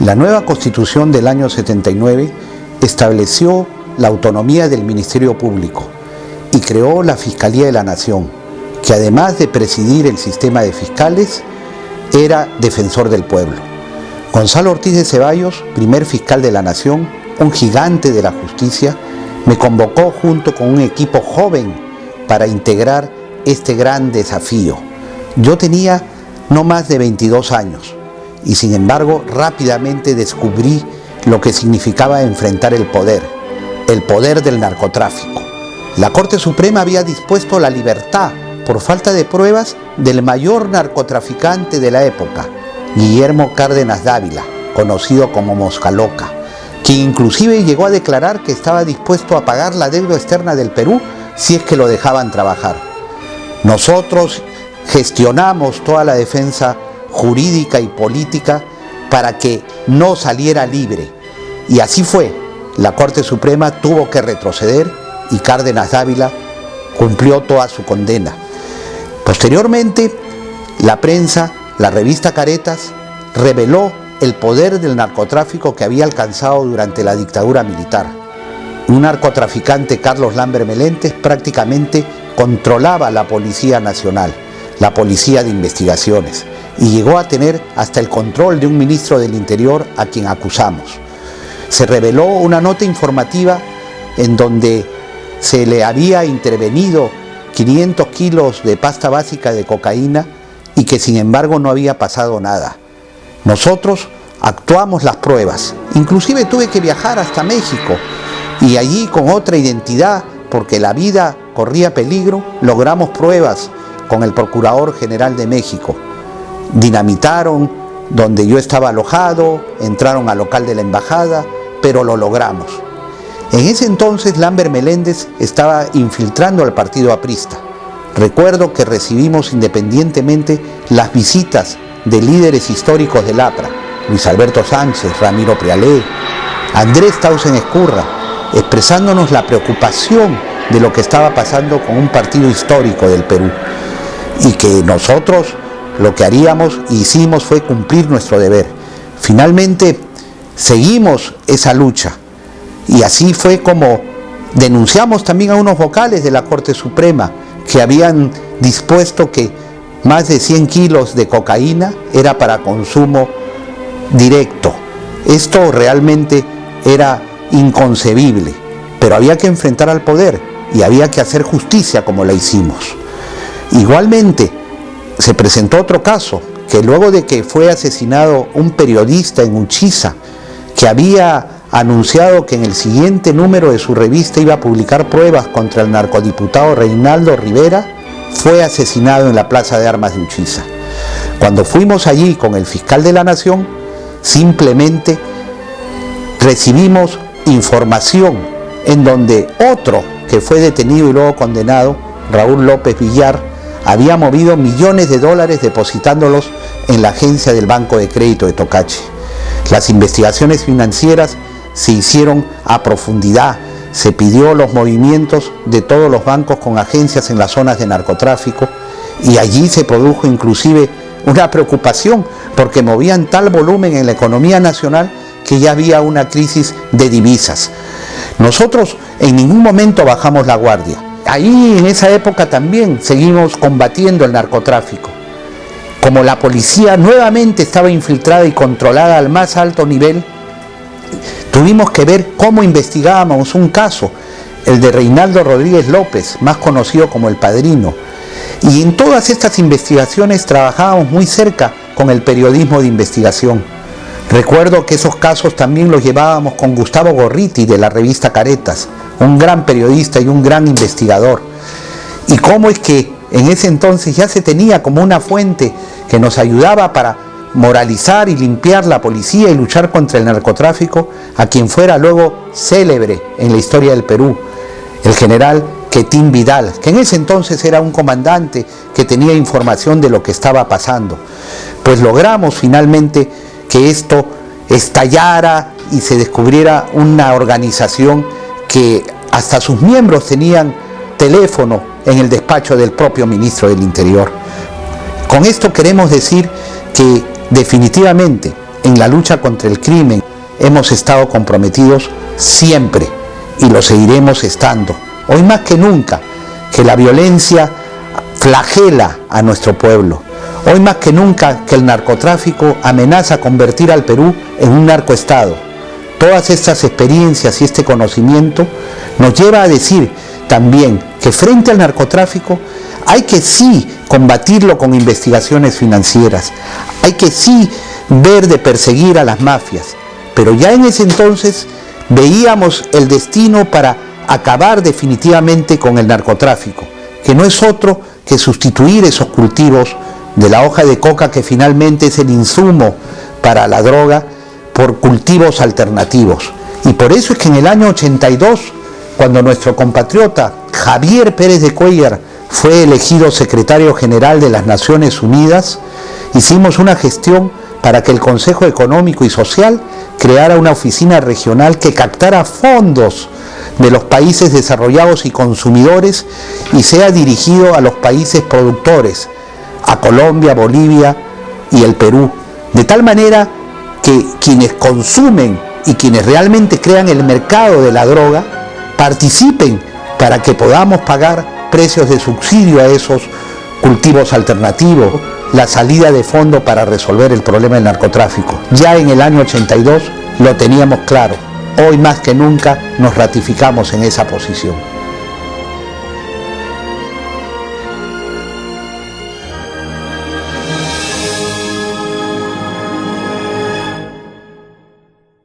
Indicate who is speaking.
Speaker 1: La nueva Constitución del año 79 estableció la autonomía del Ministerio Público y creó la Fiscalía de la Nación, que además de presidir el sistema de fiscales, era defensor del pueblo. Gonzalo Ortiz de Ceballos, primer fiscal de la Nación, un gigante de la justicia, me convocó junto con un equipo joven para integrar este gran desafío. Yo tenía no más de 22 años y sin embargo rápidamente descubrí lo que significaba enfrentar el poder del narcotráfico. La Corte Suprema había dispuesto la libertad por falta de pruebas del mayor narcotraficante de la época, Guillermo Cárdenas Dávila, conocido como Mosca Loca, quien inclusive llegó a declarar que estaba dispuesto a pagar la deuda externa del Perú si es que lo dejaban trabajar. Nosotros gestionamos toda la defensa jurídica y política para que no saliera libre. Y así fue. La Corte Suprema tuvo que retroceder y Cárdenas Dávila cumplió toda su condena. Posteriormente, la prensa, la revista Caretas, reveló el poder del narcotráfico que había alcanzado durante la dictadura militar. Un narcotraficante, Carlos Lambert Meléndez, prácticamente controlaba la Policía Nacional, la Policía de Investigaciones, y llegó a tener hasta el control de un ministro del Interior a quien acusamos. Se reveló una nota informativa en donde se le había intervenido 500 kilos de pasta básica de cocaína y que sin embargo no había pasado nada. Nosotros actuamos las pruebas, inclusive tuve que viajar hasta México y allí con otra identidad, porque la vida corría peligro, logramos pruebas con el Procurador General de México. Dinamitaron donde yo estaba alojado, entraron al local de la embajada, pero lo logramos. En ese entonces Lambert Meléndez estaba infiltrando al partido aprista. Recuerdo que recibimos independientemente las visitas de líderes históricos del APRA, Luis Alberto Sánchez, Ramiro Prialé, Andrés Tausen Escurra, expresándonos la preocupación de lo que estaba pasando con un partido histórico del Perú y que nosotros lo que haríamos y hicimos fue cumplir nuestro deber. Finalmente seguimos esa lucha y así fue como denunciamos también a unos vocales de la Corte Suprema que habían dispuesto que más de 100 kilos de cocaína era para consumo directo. Esto realmente era inconcebible, pero había que enfrentar al poder y había que hacer justicia como la hicimos. Igualmente, se presentó otro caso, que luego de que fue asesinado un periodista en Uchiza, que había anunciado que en el siguiente número de su revista iba a publicar pruebas contra el narcodiputado Reinaldo Rivera, fue asesinado en la Plaza de Armas de Uchiza. Cuando fuimos allí con el fiscal de la Nación, simplemente recibimos información en donde otro que fue detenido y luego condenado, Raúl López Villar, había movido millones de dólares depositándolos en la agencia del Banco de Crédito de Tocache. Las investigaciones financieras se hicieron a profundidad, se pidió los movimientos de todos los bancos con agencias en las zonas de narcotráfico y allí se produjo inclusive una preocupación porque movían tal volumen en la economía nacional que ya había una crisis de divisas. Nosotros en ningún momento bajamos la guardia. Ahí en esa época también seguimos combatiendo el narcotráfico. Como la policía nuevamente estaba infiltrada y controlada al más alto nivel, tuvimos que ver cómo investigábamos un caso, el de Reinaldo Rodríguez López, más conocido como El Padrino. Y en todas estas investigaciones trabajábamos muy cerca con el periodismo de investigación. Recuerdo que esos casos también los llevábamos con Gustavo Gorriti de la revista Caretas, un gran periodista y un gran investigador. Y cómo es que en ese entonces ya se tenía como una fuente que nos ayudaba para moralizar y limpiar la policía y luchar contra el narcotráfico, a quien fuera luego célebre en la historia del Perú, el general Quetín Vidal, que en ese entonces era un comandante que tenía información de lo que estaba pasando. Pues logramos finalmente que esto estallara y se descubriera una organización que hasta sus miembros tenían teléfono en el despacho del propio ministro del Interior. Con esto queremos decir que definitivamente en la lucha contra el crimen hemos estado comprometidos siempre y lo seguiremos estando. Hoy más que nunca, que la violencia flagela a nuestro pueblo. Hoy más que nunca que el narcotráfico amenaza convertir al Perú en un narcoestado. Todas estas experiencias y este conocimiento nos lleva a decir también que frente al narcotráfico hay que sí combatirlo con investigaciones financieras, hay que sí ver de perseguir a las mafias, pero ya en ese entonces veíamos el destino para acabar definitivamente con el narcotráfico, que no es otro que sustituir esos cultivos de la hoja de coca, que finalmente es el insumo para la droga, por cultivos alternativos. Y por eso es que en el año 82, cuando nuestro compatriota Javier Pérez de Cuéllar fue elegido secretario general de las Naciones Unidas, hicimos una gestión para que el Consejo Económico y Social creara una oficina regional que captara fondos de los países desarrollados y consumidores y sea dirigido a los países productores, a Colombia, Bolivia y el Perú, de tal manera que quienes consumen y quienes realmente crean el mercado de la droga participen para que podamos pagar precios de subsidio a esos cultivos alternativos, la salida de fondo para resolver el problema del narcotráfico. Ya en el año 82 lo teníamos claro, hoy más que nunca nos ratificamos en esa posición.